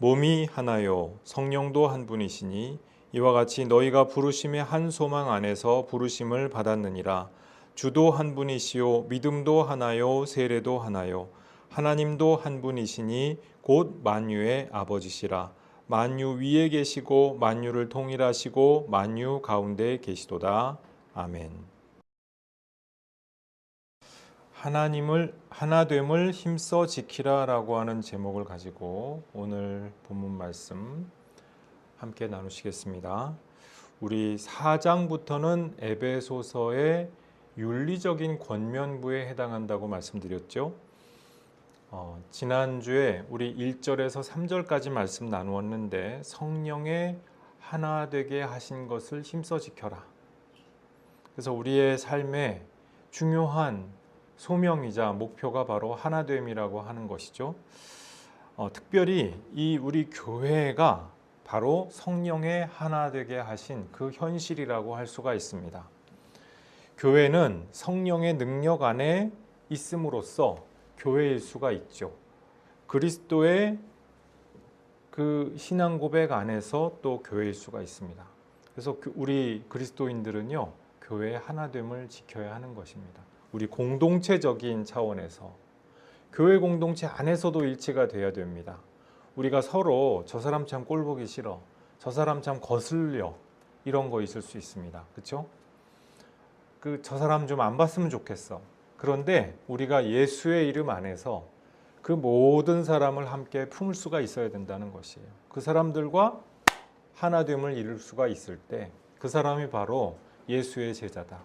몸이 하나요 성령도 한 분이시니 이와 같이 너희가 부르심의 한 소망 안에서 부르심을 받았느니라. 주도 한 분이시요 믿음도 하나요 세례도 하나요 하나님도 한 분이시니 곧 만유의 아버지시라. 만유 위에 계시고 만유를 통일하시고 만유 가운데 계시도다. 아멘. 하나님을 하나됨을 힘써 지키라라고 하는 제목을 가지고 오늘 본문 말씀 함께 나누시겠습니다. 우리 4장부터는 에베소서의 윤리적인 권면부에 해당한다고 말씀드렸죠. 지난주에 우리 1절에서 3절까지 말씀 나누었는데 성령의 하나 되게 하신 것을 힘써 지켜라. 그래서 우리의 삶에 중요한 소명이자 목표가 바로 하나됨이라고 하는 것이죠. 특별히 이 우리 교회가 바로 성령의 하나 되게 하신 그 현실이라고 할 수가 있습니다. 교회는 성령의 능력 안에 있음으로써 교회일 수가 있죠. 그리스도의 그 신앙 고백 안에서 또 교회일 수가 있습니다. 그래서 우리 그리스도인들은요, 교회의 하나됨을 지켜야 하는 것입니다. 우리 공동체적인 차원에서 교회 공동체 안에서도 일치가 돼야 됩니다. 우리가 서로 저 사람 참 꼴 보기 싫어, 저 사람 참 거슬려, 이런 거 있을 수 있습니다. 그렇죠? 저 사람 좀 안 봤으면 좋겠어. 그런데 우리가 예수의 이름 안에서 그 모든 사람을 함께 품을 수가 있어야 된다는 것이에요. 그 사람들과 하나됨을 이룰 수가 있을 때 그 사람이 바로 예수의 제자다.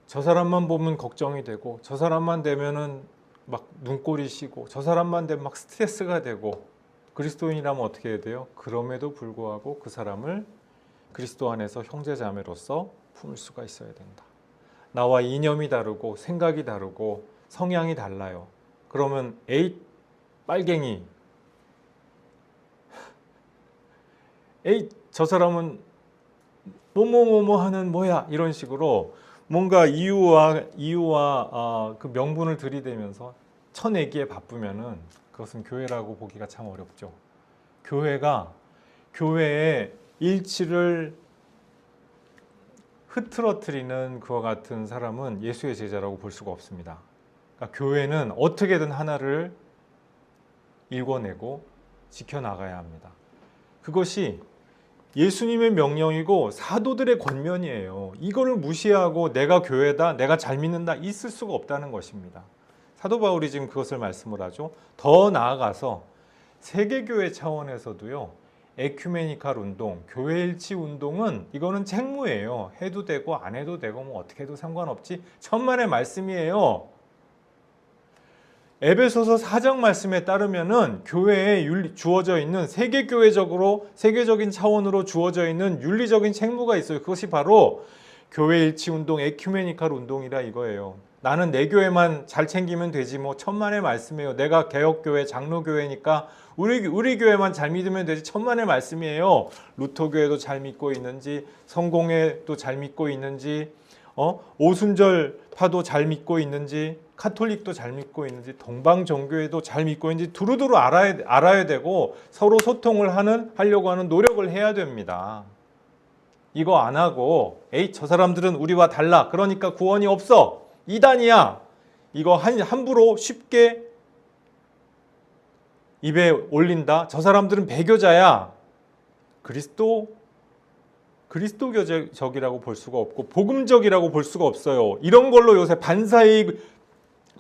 저 사람만 보면 걱정이 되고, 저 사람만 되면은 막 눈꼴이 시고, 저 사람만 되면 막 스트레스가 되고, 그리스도인이라면 어떻게 해야 돼요? 그럼에도 불구하고 그 사람을 그리스도 안에서 형제자매로서 품을 수가 있어야 된다. 나와 이념이 다르고 생각이 다르고 성향이 달라요. 그러면 에잇 빨갱이, 에잇 저 사람은 뭐뭐뭐뭐 하는 뭐야, 이런 식으로 뭔가 이유와 그 명분을 들이대면서 쳐내기에 바쁘면은 그것은 교회라고 보기가 참 어렵죠. 교회의 일치를 흐트러뜨리는 그와 같은 사람은 예수의 제자라고 볼 수가 없습니다. 그러니까 교회는 어떻게든 하나를 일궈내고 지켜나가야 합니다. 그것이 예수님의 명령이고 사도들의 권면이에요. 이거를 무시하고 내가 교회다, 내가 잘 믿는다, 있을 수가 없다는 것입니다. 사도 바울이 지금 그것을 말씀을 하죠. 더 나아가서 세계교회 차원에서도요, 에큐메니칼 운동, 교회일치 운동은 이거는 책무예요. 해도 되고 안 해도 되고 뭐 어떻게 해도 상관없지, 천만의 말씀이에요. 에베소서 4장 말씀에 따르면은 교회에 주어져 있는 세계적인 차원으로 주어져 있는 윤리적인 책무가 있어요. 그것이 바로 교회일치 운동, 에큐메니칼 운동이라 이거예요. 나는 내 교회만 잘 챙기면 되지 뭐 천만의 말씀이에요. 내가 개혁교회, 장로교회니까 우리 교회만 잘 믿으면 되지, 천만의 말씀이에요. 루터교회도 잘 믿고 있는지, 성공회도 잘 믿고 있는지, 오순절파도 잘 믿고 있는지, 카톨릭도 잘 믿고 있는지, 동방정교회도 잘 믿고 있는지 두루두루 알아야 되고 서로 소통을 하려고 하는 노력을 해야 됩니다. 이거 안 하고 저 사람들은 우리와 달라, 그러니까 구원이 없어, 이단이야, 이거 함부로 쉽게 입에 올린다, 저 사람들은 배교자야, 그리스도적이라고 볼 수가 없고 복음적이라고 볼 수가 없어요. 이런 걸로 요새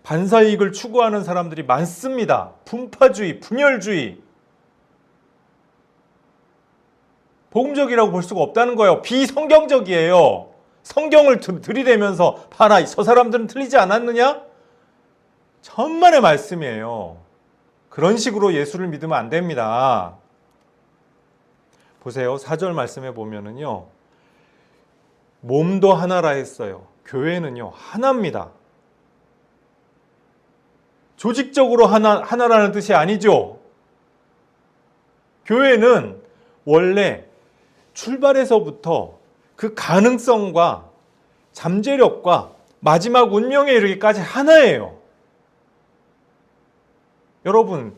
반사이익을 추구하는 사람들이 많습니다. 분파주의, 분열주의. 복음적이라고 볼 수가 없다는 거예요. 비성경적이에요. 성경을 들이대면서 봐라, 저 사람들은 틀리지 않았느냐? 천만의 말씀이에요. 그런 식으로 예수를 믿으면 안 됩니다. 보세요. 4절 말씀에 보면은요, 몸도 하나라 했어요. 교회는요, 하나입니다. 조직적으로 하나라는 뜻이 아니죠. 교회는 원래 출발에서부터 그 가능성과 잠재력과 마지막 운명에 이르기까지 하나예요. 여러분,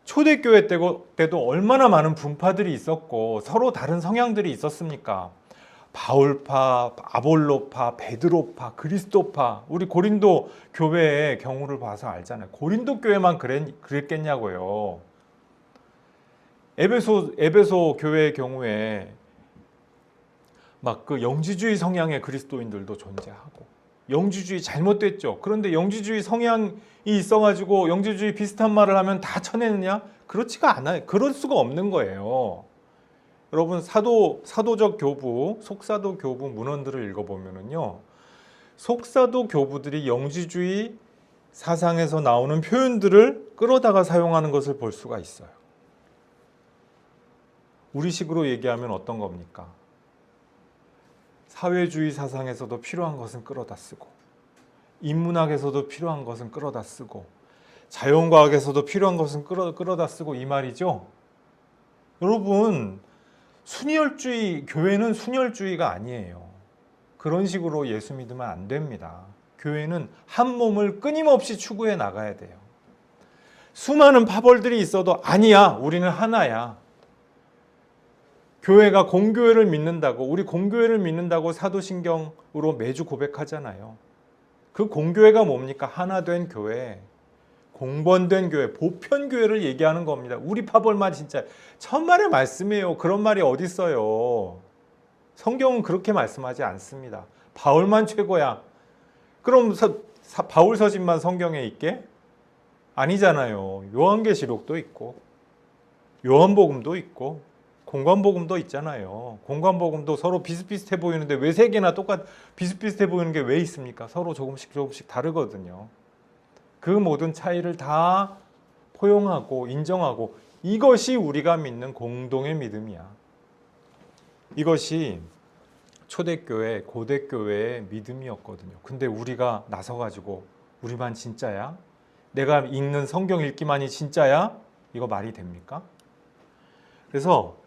초대교회 때도 얼마나 많은 분파들이 있었고 서로 다른 성향들이 있었습니까? 바울파, 아볼로파, 베드로파, 그리스도파. 우리 고린도 교회의 경우를 봐서 알잖아요. 고린도 교회만 그랬겠냐고요. 에베소 교회의 경우에 막 그 영지주의 성향의 그리스도인들도 존재하고, 영지주의 잘못됐죠. 그런데 영지주의 성향이 있어가지고 영지주의 비슷한 말을 하면 다 쳐내느냐? 그렇지가 않아요. 그럴 수가 없는 거예요. 여러분 사도적 교부, 속사도 교부 문헌들을 읽어보면은요, 속사도 교부들이 영지주의 사상에서 나오는 표현들을 끌어다가 사용하는 것을 볼 수가 있어요. 우리식으로 얘기하면 어떤 겁니까? 사회주의 사상에서도 필요한 것은 끌어다 쓰고, 인문학에서도 필요한 것은 끌어다 쓰고, 자연과학에서도 필요한 것은 끌어다 쓰고, 이 말이죠. 여러분, 교회는 순혈주의가 아니에요. 그런 식으로 예수 믿으면 안 됩니다. 교회는 한 몸을 끊임없이 추구해 나가야 돼요. 수많은 파벌들이 있어도 아니야, 우리는 하나야. 교회가 공교회를 믿는다고, 우리 공교회를 믿는다고 사도신경으로 매주 고백하잖아요. 그 공교회가 뭡니까? 하나 된 교회, 공번된 교회, 보편교회를 얘기하는 겁니다. 우리 파벌만 진짜 천만의 말씀이에요. 그런 말이 어디 있어요? 성경은 그렇게 말씀하지 않습니다. 바울만 최고야. 그럼 바울 서신만 성경에 있게? 아니잖아요. 요한계시록도 있고, 요한복음도 있고, 공관복음도 있잖아요. 공관복음도 서로 비슷비슷해 보이는데 왜 세 개나 비슷비슷해 보이는 게 왜 있습니까? 서로 조금씩 다르거든요. 그 모든 차이를 다 포용하고 인정하고, 이것이 우리가 믿는 공동의 믿음이야. 이것이 초대교회, 고대교회의 믿음이었거든요. 근데 우리가 나서가지고 우리만 진짜야? 내가 읽는 성경 읽기만이 진짜야? 이거 말이 됩니까? 그래서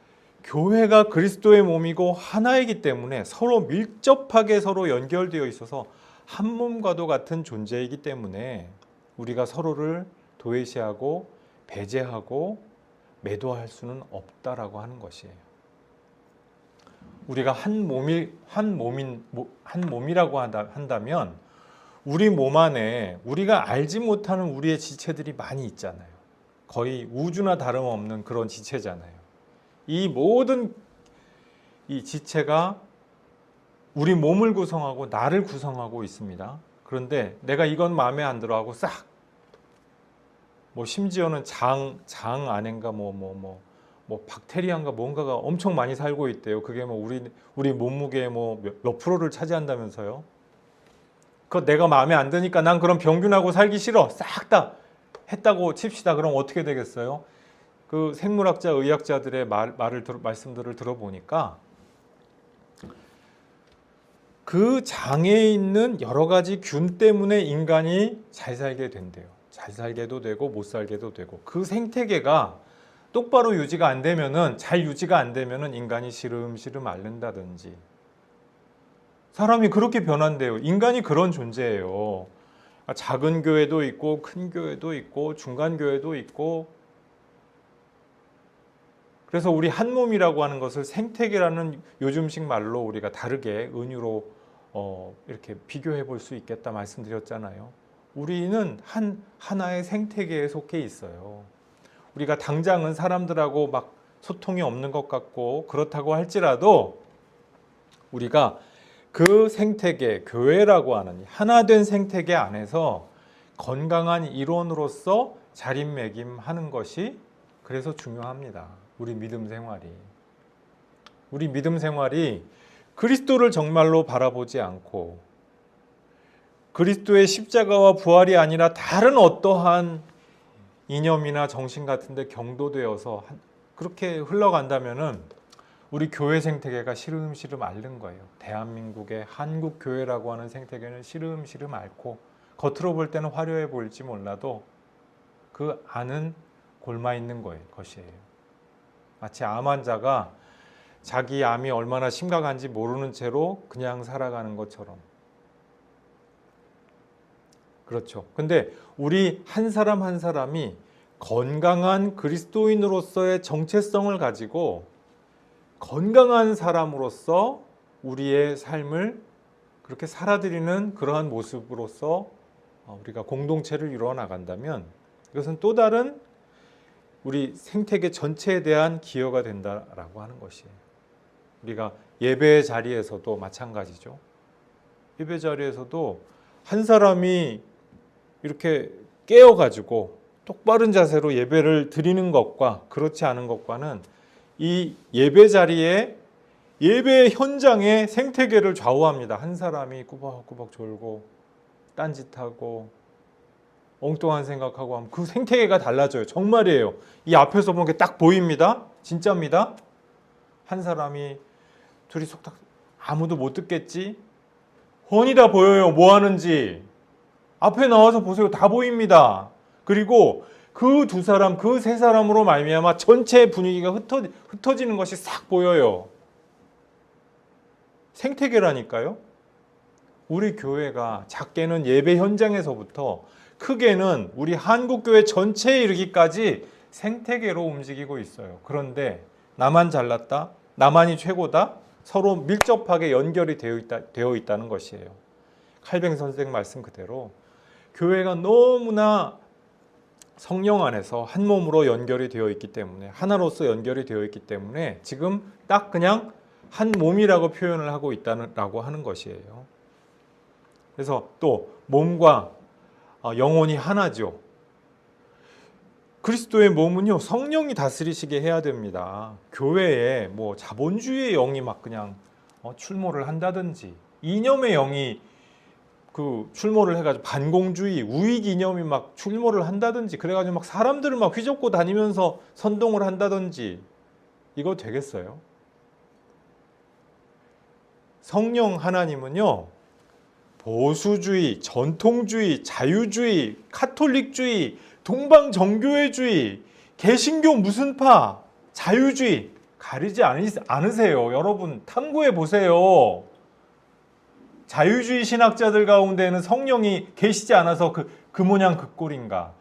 교회가 그리스도의 몸이고 하나이기 때문에 서로 밀접하게 서로 연결되어 있어서 한 몸과도 같은 존재이기 때문에 우리가 서로를 도외시하고 배제하고 매도할 수는 없다라고 하는 것이에요. 우리가 한 몸이라고 한다면 우리 몸 안에 우리가 알지 못하는 우리의 지체들이 많이 있잖아요. 거의 우주나 다름없는 그런 지체잖아요. 이 모든 이 지체가 우리 몸을 구성하고 나를 구성하고 있습니다. 그런데 내가 이건 마음에 안 들어 하고 싹, 심지어는 장 안인가 박테리아인가 뭔가가 엄청 많이 살고 있대요. 그게 우리 몸무게의 몇 프로를 차지한다면서요. 그거 내가 마음에 안 드니까 난 그럼 병균하고 살기 싫어, 싹 다 했다고 칩시다. 그럼 어떻게 되겠어요? 그 생물학자, 의학자들의 말씀들을 들어보니까 그 장에 있는 여러 가지 균 때문에 인간이 잘 살게 된대요. 잘 살게도 되고 못 살게도 되고, 그 생태계가 똑바로 유지가 안 되면은, 잘 유지가 안 되면은 인간이 시름시름 앓는다든지, 사람이 그렇게 변한대요. 인간이 그런 존재예요. 작은 교회도 있고 큰 교회도 있고 중간 교회도 있고. 그래서 우리 한 몸이라고 하는 것을 생태계라는 요즘식 말로 우리가 다르게 은유로 이렇게 비교해 볼 수 있겠다 말씀드렸잖아요. 우리는 하나의 생태계에 속해 있어요. 우리가 당장은 사람들하고 막 소통이 없는 것 같고 그렇다고 할지라도 우리가 그 생태계, 교회라고 하는 하나된 생태계 안에서 건강한 일원으로서 자립매김하는 것이 그래서 중요합니다. 우리 믿음 생활이 그리스도를 정말로 바라보지 않고 그리스도의 십자가와 부활이 아니라 다른 어떠한 이념이나 정신 같은 데 경도되어서 그렇게 흘러간다면은 우리 교회 생태계가 시름시름 앓는 거예요. 대한민국의 한국 교회라고 하는 생태계는 시름시름 앓고, 겉으로 볼 때는 화려해 보일지 몰라도 그 안은 골마 있는 것이에요. 마치 암 환자가 자기 암이 얼마나 심각한지 모르는 채로 그냥 살아가는 것처럼. 그렇죠. 근데 우리 한 사람 한 사람이 건강한 그리스도인으로서의 정체성을 가지고 건강한 사람으로서 우리의 삶을 그렇게 살아드리는 그러한 모습으로서 우리가 공동체를 이루어 나간다면 이것은 또 다른 우리 생태계 전체에 대한 기여가 된다라고 하는 것이에요. 우리가 예배 자리에서도 마찬가지죠. 예배 자리에서도 한 사람이 이렇게 깨어가지고 똑바른 자세로 예배를 드리는 것과 그렇지 않은 것과는 이 예배 자리에 예배 현장의 생태계를 좌우합니다. 한 사람이 꾸벅꾸벅 졸고 딴짓하고 엉뚱한 생각하고 하면 그 생태계가 달라져요. 정말이에요. 이 앞에서 보는 게 딱 보입니다. 진짜입니다. 한 사람이 둘이 속닥 아무도 못 듣겠지? 훤히 다 보여요. 뭐 하는지. 앞에 나와서 보세요. 다 보입니다. 그리고 그 두 사람, 그 세 사람으로 말미암아 전체 분위기가 흩어지는 것이 싹 보여요. 생태계라니까요. 우리 교회가 작게는 예배 현장에서부터 크게는 우리 한국교회 전체에 이르기까지 생태계로 움직이고 있어요. 그런데 나만 잘났다, 나만이 최고다, 서로 밀접하게 연결이 되어 있다는 것이에요. 칼뱅 선생 말씀 그대로 교회가 너무나 성령 안에서 한 몸으로 연결이 되어 있기 때문에 하나로서 연결이 되어 있기 때문에 지금 딱 그냥 한 몸이라고 표현을 하고 있다라고 하는 것이에요. 그래서 또 몸과 영혼이 하나죠. 그리스도의 몸은요 성령이 다스리시게 해야 됩니다. 교회에 뭐 자본주의의 영이 막 그냥 출몰을 한다든지 이념의 영이 그 출몰을 해가지고 반공주의, 우익 이념이 막 출몰을 한다든지 그래가지고 막 사람들을 막 휘젓고 다니면서 선동을 한다든지 이거 되겠어요? 성령 하나님은요 보수주의, 전통주의, 자유주의, 카톨릭주의, 동방정교회주의, 개신교 무슨 파, 자유주의 가리지 않으세요. 여러분 탐구해 보세요. 자유주의 신학자들 가운데는 성령이 계시지 않아서 그 모양 그 꼴인가.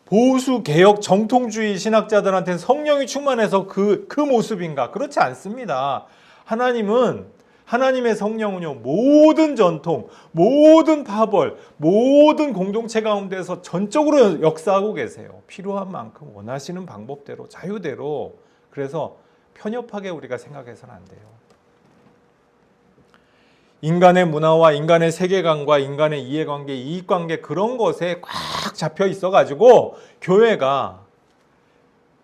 보수, 개혁, 정통주의 신학자들한테는 성령이 충만해서 그 모습인가. 그렇지 않습니다. 하나님의 성령은요 모든 전통, 모든 파벌, 모든 공동체 가운데서 전적으로 역사하고 계세요. 필요한 만큼 원하시는 방법대로 자유대로. 그래서 편협하게 우리가 생각해서는 안 돼요. 인간의 문화와 인간의 세계관과 인간의 이해관계, 이익관계 그런 것에 꽉 잡혀 있어가지고 교회가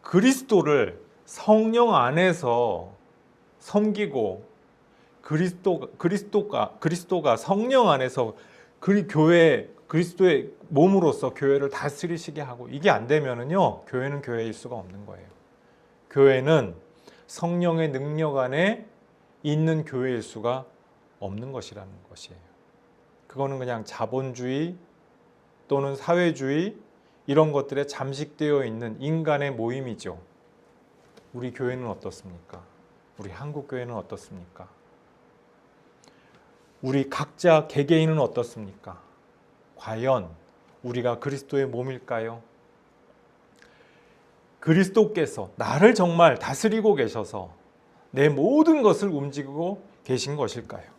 그리스도를 성령 안에서 섬기고 그리스도가 성령 안에서 그리스도의 몸으로서 교회를 다스리시게 하고 이게 안 되면은요 교회는 교회일 수가 없는 거예요. 교회는 성령의 능력 안에 있는 교회일 수가 없는 것이라는 것이에요. 그거는 그냥 자본주의 또는 사회주의 이런 것들에 잠식되어 있는 인간의 모임이죠. 우리 교회는 어떻습니까? 우리 한국 교회는 어떻습니까? 우리 각자 개개인은 어떻습니까? 과연 우리가 그리스도의 몸일까요? 그리스도께서 나를 정말 다스리고 계셔서 내 모든 것을 움직이고 계신 것일까요?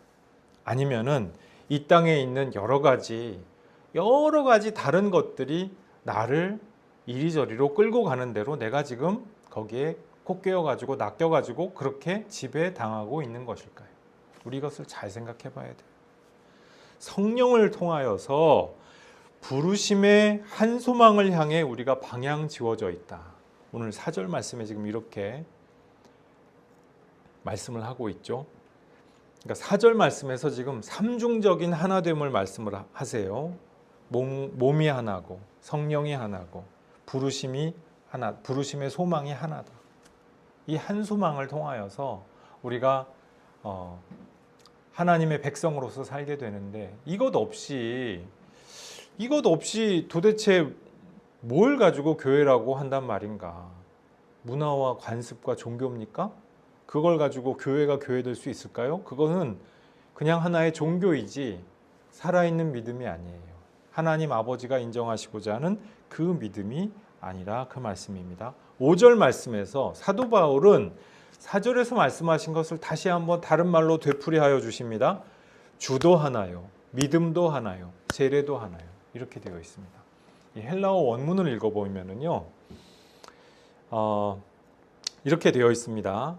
아니면은 이 땅에 있는 여러 가지 다른 것들이 나를 이리저리로 끌고 가는 대로 내가 지금 거기에 코 깨어가지고 낚여가지고 그렇게 지배당하고 있는 것일까요? 우리 이것을 잘 생각해 봐야 돼요. 성령을 통하여서 부르심의 한 소망을 향해 우리가 방향 지워져 있다. 오늘 4절 말씀에 지금 이렇게 말씀을 하고 있죠. 그러니까 4절 말씀에서 지금 삼중적인 하나됨을 말씀을 하세요. 몸이 하나고 성령이 하나고 부르심이 하나, 부르심의 소망이 하나다. 이 한 소망을 통하여서 우리가 하나님의 백성으로서 살게 되는데 이것 없이 도대체 뭘 가지고 교회라고 한단 말인가? 문화와 관습과 종교입니까? 그걸 가지고 교회가 교회될 수 있을까요? 그거는 그냥 하나의 종교이지 살아있는 믿음이 아니에요. 하나님 아버지가 인정하시고자 하는 그 믿음이 아니라 그 말씀입니다. 5절 말씀에서 사도 바울은 4절에서 말씀하신 것을 다시 한번 다른 말로 되풀이하여 주십니다. 주도 하나요, 믿음도 하나요, 세례도 하나요, 이렇게 되어 있습니다. 이 헬라어 원문을 읽어보면은요, 이렇게 되어 있습니다.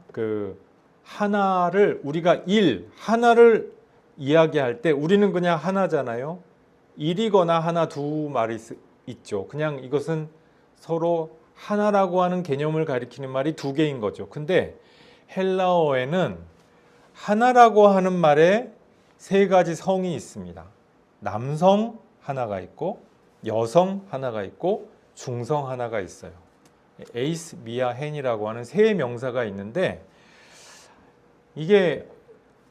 하나를 우리가 하나를 이야기할 때 우리는 그냥 하나잖아요. 일이거나 하나 두 말이 있죠. 그냥 이것은 서로 하나라고 하는 개념을 가리키는 말이 두 개인 거죠. 근데 헬라어에는 하나라고 하는 말에 세 가지 성이 있습니다. 남성 하나가 있고, 여성 하나가 있고, 중성 하나가 있어요. 에이스, 미아, 헨이라고 하는 세 명사가 있는데 이게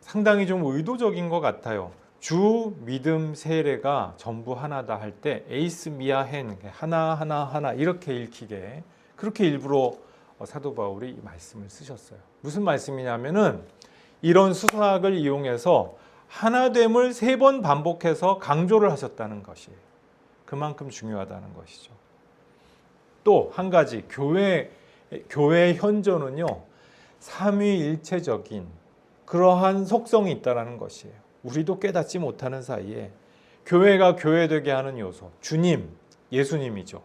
상당히 좀 의도적인 것 같아요. 주, 믿음, 세례가 전부 하나다 할 때 에이스, 미아, 헨, 하나 이렇게 읽히게 그렇게 일부러 사도 바울이 이 말씀을 쓰셨어요. 무슨 말씀이냐면은 이런 수사학을 이용해서 하나됨을 3번 반복해서 강조를 하셨다는 것이에요. 그만큼 중요하다는 것이죠. 또 한 가지, 교회의 현존은요, 삼위일체적인 그러한 속성이 있다는 것이에요. 우리도 깨닫지 못하는 사이에 교회가 교회되게 하는 요소, 주님, 예수님이죠.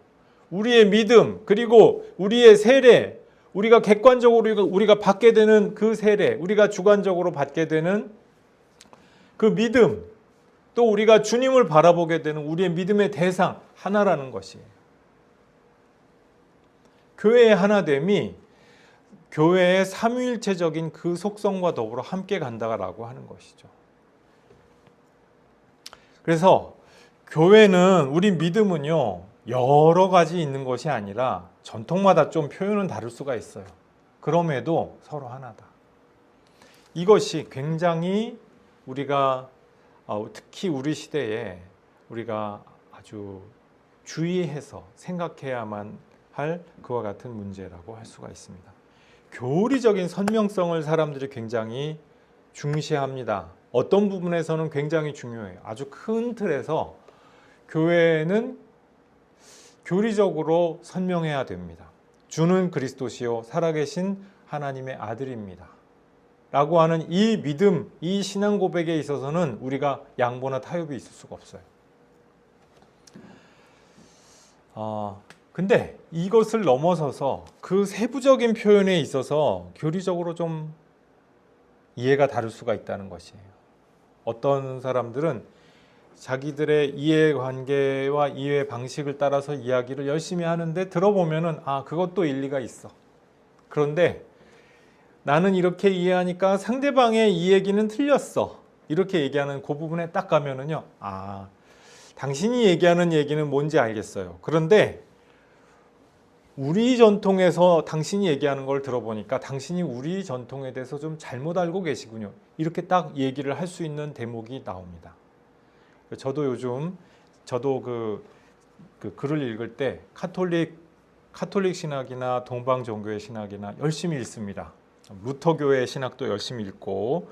우리의 믿음, 그리고 우리의 세례, 우리가 객관적으로 우리가 받게 되는 그 세례, 우리가 주관적으로 받게 되는 그 믿음, 또 우리가 주님을 바라보게 되는 우리의 믿음의 대상 하나라는 것이에요. 교회의 하나됨이 교회의 삼위일체적인 그 속성과 더불어 함께 간다라고 하는 것이죠. 그래서 교회는, 우리 믿음은요, 여러 가지 있는 것이 아니라 전통마다 좀 표현은 다를 수가 있어요. 그럼에도 서로 하나다. 이것이 굉장히 우리가 특히 우리 시대에 우리가 아주 주의해서 생각해야만 할 그와 같은 문제라고 할 수가 있습니다. 교리적인 선명성을 사람들이 굉장히 중시합니다. 어떤 부분에서는 굉장히 중요해요. 아주 큰 틀에서 교회는 교리적으로 선명해야 됩니다. 주는 그리스도시요 살아계신 하나님의 아들입니다. 라고 하는 이 믿음, 이 신앙 고백에 있어서는 우리가 양보나 타협이 있을 수가 없어요. 근데 이것을 넘어서서 그 세부적인 표현에 있어서 교리적으로 좀 이해가 다를 수가 있다는 것이에요. 어떤 사람들은 자기들의 이해관계와 이해 방식을 따라서 이야기를 열심히 하는데 들어보면은 그것도 일리가 있어. 그런데 나는 이렇게 이해하니까 상대방의 이 얘기는 틀렸어. 이렇게 얘기하는 그 부분에 딱 가면은요. 당신이 얘기하는 얘기는 뭔지 알겠어요. 그런데 우리 전통에서 당신이 얘기하는 걸 들어보니까 당신이 우리 전통에 대해서 좀 잘못 알고 계시군요. 이렇게 딱 얘기를 할 수 있는 대목이 나옵니다. 저도 요즘 그 글을 읽을 때 카톨릭 신학이나 동방 종교의 신학이나 열심히 읽습니다. 루터교의 신학도 열심히 읽고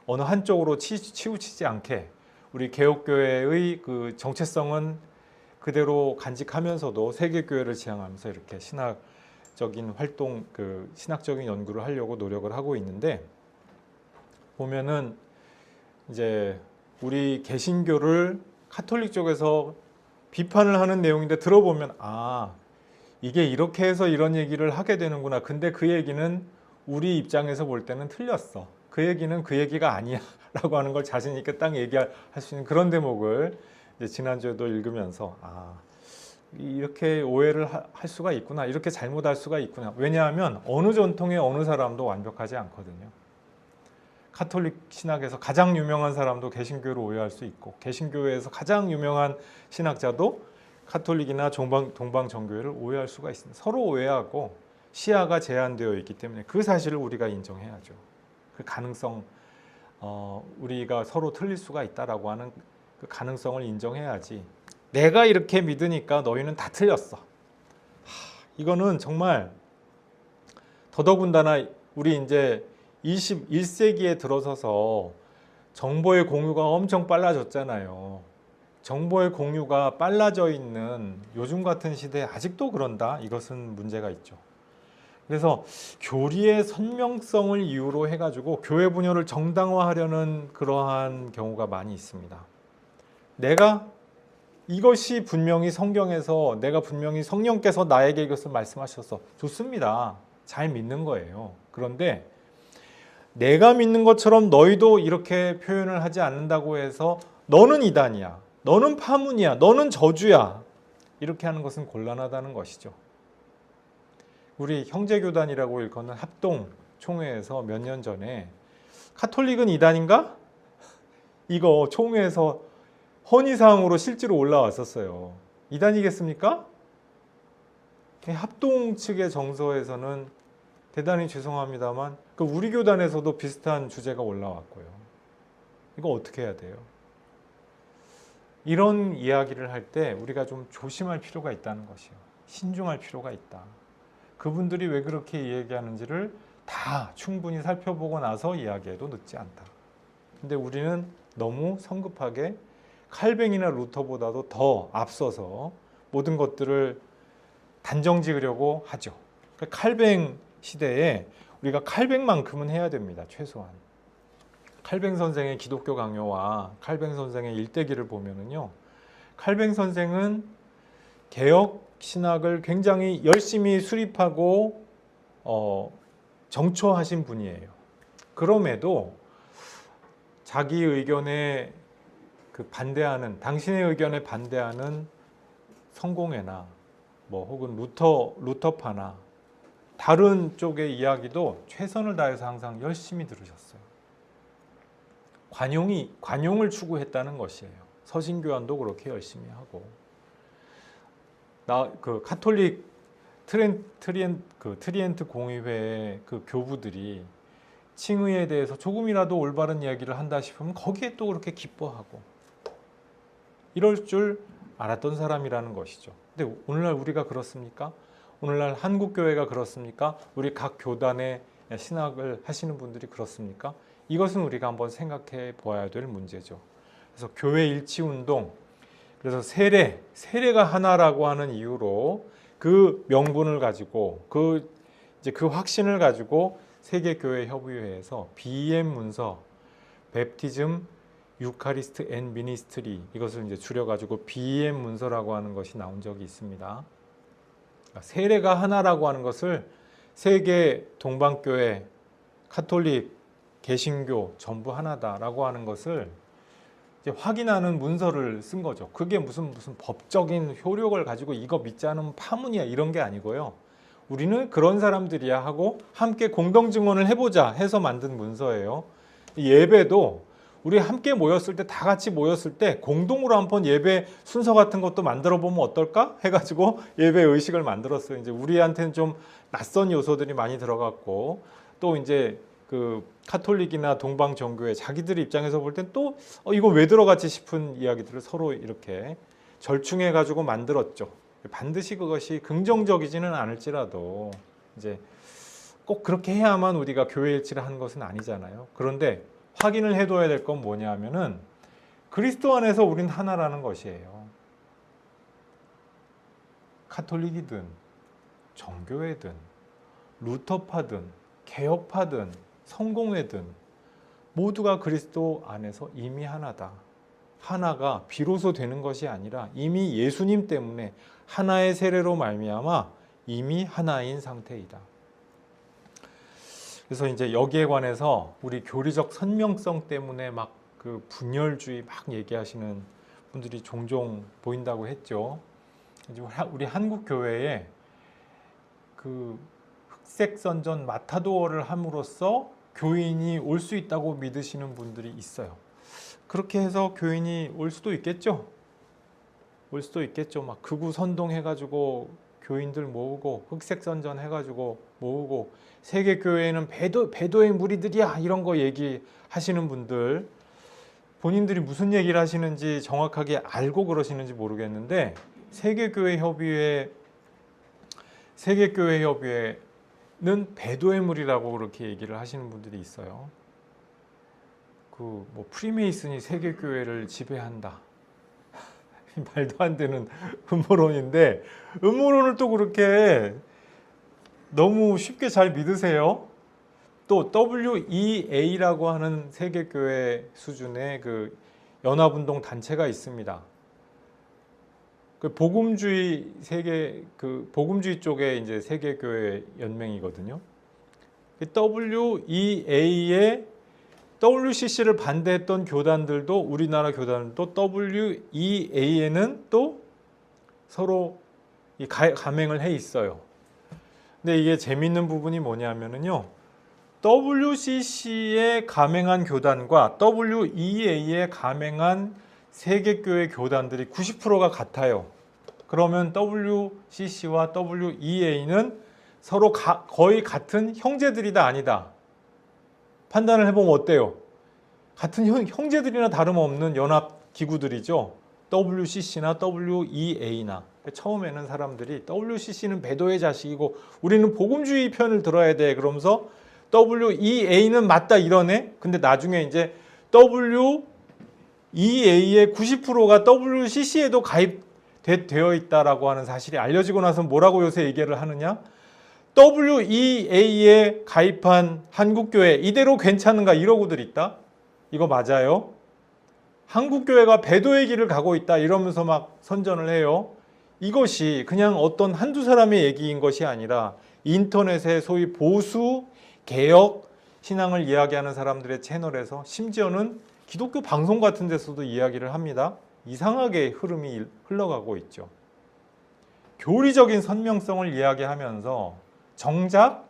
어느 한쪽으로 치우치지 않게 우리 개혁교회의 그 정체성은 그대로 간직하면서도 세계교회를 지향하면서 이렇게 신학적인 활동, 신학적인 연구를 하려고 노력을 하고 있는데, 보면은 이제 우리 개신교를 카톨릭 쪽에서 비판을 하는 내용인데 들어보면 이게 이렇게 해서 이런 얘기를 하게 되는구나. 근데 그 얘기는 우리 입장에서 볼 때는 틀렸어. 그 얘기는 그 얘기가 아니야 라고 하는 걸 자신 있게 딱 얘기할 수 있는 그런 대목을 이제 지난주에도 읽으면서 이렇게 오해를 할 수가 있구나, 이렇게 잘못할 수가 있구나. 왜냐하면 어느 전통의 어느 사람도 완벽하지 않거든요. 카톨릭 신학에서 가장 유명한 사람도 개신교를 오해할 수 있고, 개신교에서 가장 유명한 신학자도 카톨릭이나 동방 정교회를 오해할 수가 있습니다. 서로 오해하고 시야가 제한되어 있기 때문에 그 사실을 우리가 인정해야죠. 그 가능성, 우리가 서로 틀릴 수가 있다라고 하는 그 가능성을 인정해야지, 내가 이렇게 믿으니까 너희는 다 틀렸어. 이거는 정말 더더군다나 우리 이제 21세기에 들어서서 정보의 공유가 엄청 빨라졌잖아요. 정보의 공유가 빨라져 있는 요즘 같은 시대에 아직도 그런다? 이것은 문제가 있죠. 그래서 교리의 선명성을 이유로 해가지고 교회 분열을 정당화하려는 그러한 경우가 많이 있습니다. 내가 이것이 분명히 성경에서 내가 분명히 성령께서 나에게 이것을 말씀하셔서 좋습니다. 잘 믿는 거예요. 그런데 내가 믿는 것처럼 너희도 이렇게 표현을 하지 않는다고 해서 너는 이단이야, 너는 파문이야, 너는 저주야, 이렇게 하는 것은 곤란하다는 것이죠. 우리 형제교단이라고 일컫는 합동 총회에서 몇 년 전에 카톨릭은 이단인가? 이거 총회에서 헌의사항으로 실제로 올라왔었어요. 이단이겠습니까? 합동 측의 정서에서는 대단히 죄송합니다만 우리 교단에서도 비슷한 주제가 올라왔고요. 이거 어떻게 해야 돼요? 이런 이야기를 할 때 우리가 좀 조심할 필요가 있다는 것이요. 신중할 필요가 있다. 그분들이 왜 그렇게 이야기하는지를 다 충분히 살펴보고 나서 이야기해도 늦지 않다. 근데 우리는 너무 성급하게 칼뱅이나 루터보다도 더 앞서서 모든 것들을 단정 지으려고 하죠. 칼뱅 시대에 우리가 칼뱅만큼은 해야 됩니다. 최소한. 칼뱅 선생의 기독교 강요와 칼뱅 선생의 일대기를 보면은요. 칼뱅 선생은 개혁 신학을 굉장히 열심히 수립하고 정초하신 분이에요. 그럼에도 자기 의견에 반대하는, 당신의 의견에 반대하는 성공회나 혹은 루터파나 다른 쪽의 이야기도 최선을 다해서 항상 열심히 들으셨어요. 관용을 추구했다는 것이에요. 서신교환도 그렇게 열심히 하고. 카톨릭 트리엔트 공의회의 교부들이 칭의에 대해서 조금이라도 올바른 이야기를 한다 싶으면 거기에 또 그렇게 기뻐하고 이럴 줄 알았던 사람이라는 것이죠. 근데 오늘날 우리가 그렇습니까? 오늘날 한국교회가 그렇습니까? 우리 각 교단의 신학을 하시는 분들이 그렇습니까? 이것은 우리가 한번 생각해 보아야 될 문제죠. 그래서 교회 일치운동, 그래서 세례가 하나라고 하는 이유로 그 명분을 가지고 그 확신을 가지고 세계교회협의회에서 BM 문서, 베프티즘, 유카리스트 앤 미니스트리, 이것을 이제 줄여가지고 BM 문서라고 하는 것이 나온 적이 있습니다. 세례가 하나라고 하는 것을 세계 동방교회, 카톨릭, 개신교 전부 하나다라고 하는 것을 이제 확인하는 문서를 쓴 거죠. 그게 무슨 법적인 효력을 가지고 이거 믿지 않으면 파문이야 이런 게 아니고요. 우리는 그런 사람들이야 하고 함께 공동 증언을 해보자 해서 만든 문서예요. 예배도 우리 함께 모였을 때, 다 같이 모였을 때 공동으로 한번 예배 순서 같은 것도 만들어 보면 어떨까 해가지고 예배 의식을 만들었어요. 이제 우리한테는 좀 낯선 요소들이 많이 들어갔고 또 이제 카톨릭이나 동방 종교회 자기들 입장에서 볼 땐 또 이거 왜 들어갔지 싶은 이야기들을 서로 이렇게 절충해 가지고 만들었죠. 반드시 그것이 긍정적이지는 않을지라도 이제 꼭 그렇게 해야만 우리가 교회 일치를 하는 것은 아니잖아요. 그런데 확인을 해둬야 될 건 뭐냐면은 그리스도 안에서 우린 하나라는 것이에요. 카톨릭이든 정교회든 루터파든 개혁파든 성공회든 모두가 그리스도 안에서 이미 하나다. 하나가 비로소 되는 것이 아니라 이미 예수님 때문에 하나의 세례로 말미암아 이미 하나인 상태이다. 그래서 이제 여기에 관해서 우리 교리적 선명성 때문에 분열주의 얘기하시는 분들이 종종 보인다고 했죠. 우리 한국 교회에 흑색 선전 마타도어를 함으로써 교인이 올 수 있다고 믿으시는 분들이 있어요. 그렇게 해서 교인이 올 수도 있겠죠. 올 수도 있겠죠. 극우 선동해가지고 교인들 모으고 흑색 선전 해가지고 모으고 세계교회는 배도의 무리들이야 이런 거 얘기하시는 분들 본인들이 무슨 얘기를 하시는지 정확하게 알고 그러시는지 모르겠는데 세계교회협의회는 배도의 무리라고 그렇게 얘기를 하시는 분들이 있어요. 프리메이슨이 세계교회를 지배한다. 말도 안 되는 음모론인데 음모론을 또 그렇게 너무 쉽게 잘 믿으세요? 또 WEA라고 하는 세계교회 수준의 그 연합운동 단체가 있습니다. 그 복음주의 복음주의 쪽에 이제 세계교회 연맹이거든요. WEA의 WCC를 반대했던 교단들도 우리나라 교단들도 WEA에는 또 서로 가맹을 해 있어요. 근데 이게 재밌는 부분이 뭐냐면요. WCC에 가맹한 교단과 WEA에 가맹한 세계교회 교단들이 90%가 같아요. 그러면 WCC와 WEA는 서로 거의 같은 형제들이다 아니다. 판단을 해보면 어때요? 같은 형제들이나 다름없는 연합기구들이죠. WCC나 WEA나. 처음에는 사람들이 WCC는 배도의 자식이고 우리는 복음주의 편을 들어야 돼. 그러면서 WEA는 맞다 이러네. 근데 나중에 이제 WEA의 90%가 WCC에도 가입되어 있다라고 하는 사실이 알려지고 나서 뭐라고 요새 얘기를 하느냐? WEA에 가입한 한국교회 이대로 괜찮은가 이러고들 있다. 이거 맞아요? 한국교회가 배도의 길을 가고 있다 이러면서 막 선전을 해요. 이것이 그냥 어떤 한두 사람의 얘기인 것이 아니라 인터넷에 소위 보수, 개혁, 신앙을 이야기하는 사람들의 채널에서 심지어는 기독교 방송 같은 데서도 이야기를 합니다. 이상하게 흐름이 흘러가고 있죠. 교리적인 선명성을 이야기하면서 정작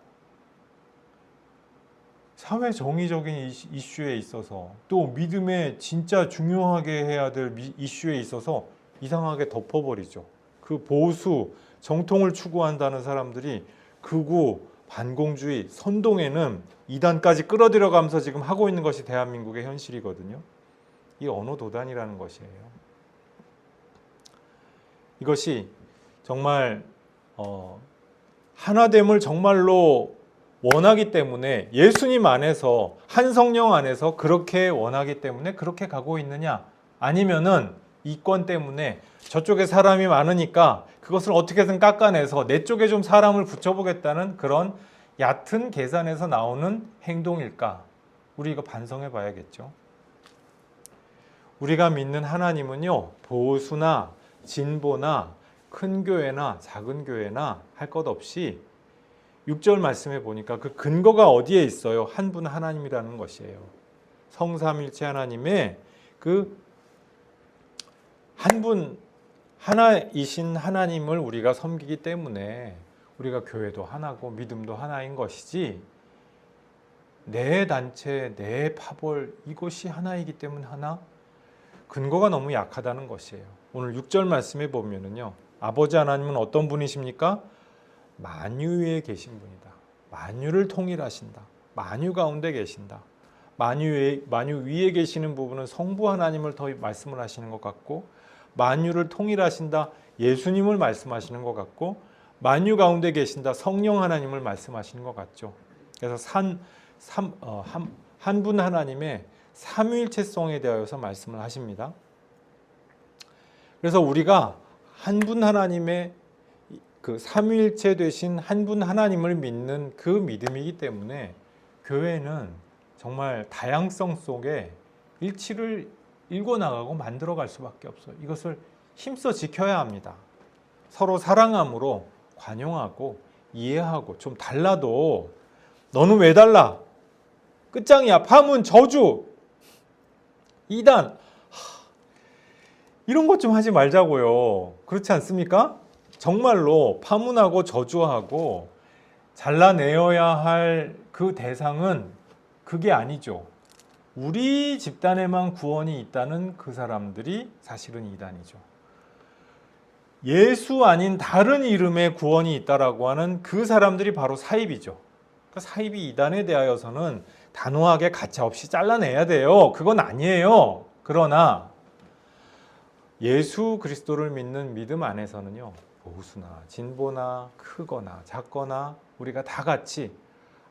사회 정의적인 이슈에 있어서 또 믿음에 진짜 중요하게 해야 될 이슈에 있어서 이상하게 덮어버리죠. 그 보수, 정통을 추구한다는 사람들이 극우, 반공주의, 선동에는 이단까지 끌어들여가면서 지금 하고 있는 것이 대한민국의 현실이거든요. 이 언어 도단이라는 것이에요. 이것이 정말 하나됨을 정말로 원하기 때문에 예수님 안에서 한 성령 안에서 그렇게 원하기 때문에 그렇게 가고 있느냐 아니면은 이권 때문에 저쪽에 사람이 많으니까 그것을 어떻게든 깎아내서 내 쪽에 좀 사람을 붙여보겠다는 그런 얕은 계산에서 나오는 행동일까? 우리 이거 반성해 봐야겠죠. 우리가 믿는 하나님은요, 보수나 진보나 큰 교회나 작은 교회나 할 것 없이 6절 말씀해 보니까 그 근거가 어디에 있어요? 한 분 하나님이라는 것이에요. 성삼일체 하나님의 그 한 분 하나이신 하나님을 우리가 섬기기 때문에 우리가 교회도 하나고 믿음도 하나인 것이지 내 단체, 내 파벌 이것이 하나이기 때문에 하나? 근거가 너무 약하다는 것이에요. 오늘 6절 말씀에 보면은요. 아버지 하나님은 어떤 분이십니까? 만유 위에 계신 분이다. 만유를 통일하신다. 만유 가운데 계신다. 만유 위에 계시는 부분은 성부 하나님을 더 말씀을 하시는 것 같고 만유를 통일하신다. 예수님을 말씀하시는 것 같고 만유 가운데 계신다. 성령 하나님을 말씀하시는 것 같죠. 그래서 한 분 하나님의 삼위일체성에 대하여서 말씀을 하십니다. 그래서 우리가 한 분 하나님의 그 삼위일체 되신 한 분 하나님을 믿는 그 믿음이기 때문에 교회는 정말 다양성 속에 일치를 일궈나가고 만들어갈 수밖에 없어요. 이것을 힘써 지켜야 합니다. 서로 사랑함으로 관용하고 이해하고 좀 달라도 너는 왜 달라? 끝장이야. 파문, 저주, 이단 이런 것 좀 하지 말자고요. 그렇지 않습니까? 정말로 파문하고 저주하고 잘라내어야 할 그 대상은 그게 아니죠. 우리 집단에만 구원이 있다는 그 사람들이 사실은 이단이죠. 예수 아닌 다른 이름의 구원이 있다라고 하는 그 사람들이 바로 사입이죠. 그 사입이 이단에 대하여서는 단호하게 가차없이 잘라내야 돼요. 그건 아니에요. 그러나 예수 그리스도를 믿는 믿음 안에서는요. 보수나 진보나 크거나 작거나 우리가 다 같이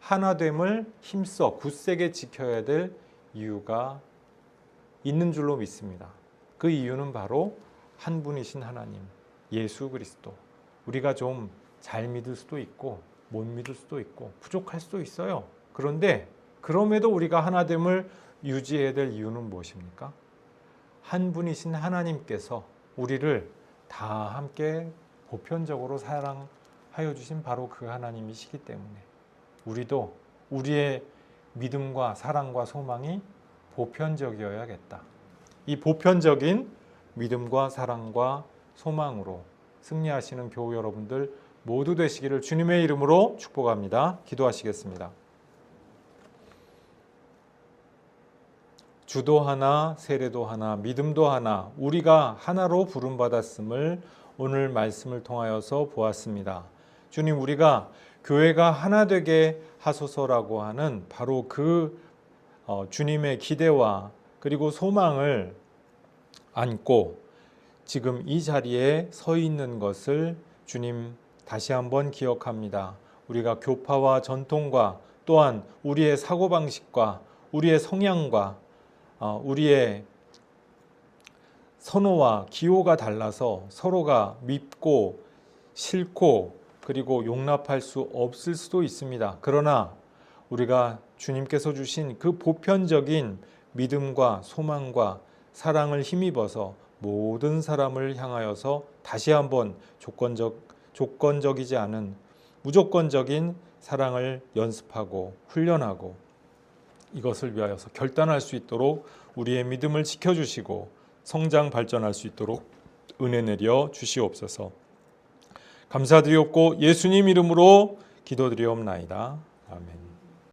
하나됨을 힘써 굳세게 지켜야 될 이유가 있는 줄로 믿습니다. 그 이유는 바로 한 분이신 하나님, 예수 그리스도. 우리가 좀 잘 믿을 수도 있고 못 믿을 수도 있고 부족할 수도 있어요. 그런데 그럼에도 우리가 하나됨을 유지해야 될 이유는 무엇입니까? 한 분이신 하나님께서 우리를 다 함께 보편적으로 사랑하여 주신 바로 그 하나님이시기 때문에 우리도 우리의 믿음과 사랑과 소망이 보편적이어야겠다. 이 보편적인 믿음과 사랑과 소망으로 승리하시는 교우 여러분들 모두 되시기를 주님의 이름으로 축복합니다. 기도하시겠습니다. 주도 하나, 세례도 하나, 믿음도 하나, 우리가 하나로 부름받았음을 오늘 말씀을 통하여서 보았습니다. 주님, 우리가 교회가 하나 되게 하소서라고 하는 바로 그 주님의 기대와 그리고 소망을 안고 지금 이 자리에 서 있는 것을 주님 다시 한번 기억합니다. 우리가 교파와 전통과 또한 우리의 사고방식과 우리의 성향과 우리의 선호와 기호가 달라서 서로가 밉고 싫고 그리고 용납할 수 없을 수도 있습니다. 그러나 우리가 주님께서 주신 그 보편적인 믿음과 소망과 사랑을 힘입어서 모든 사람을 향하여서 다시 한번 조건적이지 않은 무조건적인 사랑을 연습하고 훈련하고 이것을 위하여서 결단할 수 있도록 우리의 믿음을 지켜주시고 성장 발전할 수 있도록 은혜 내려 주시옵소서. 감사드리옵고 예수님 이름으로 기도드리옵나이다. 아멘.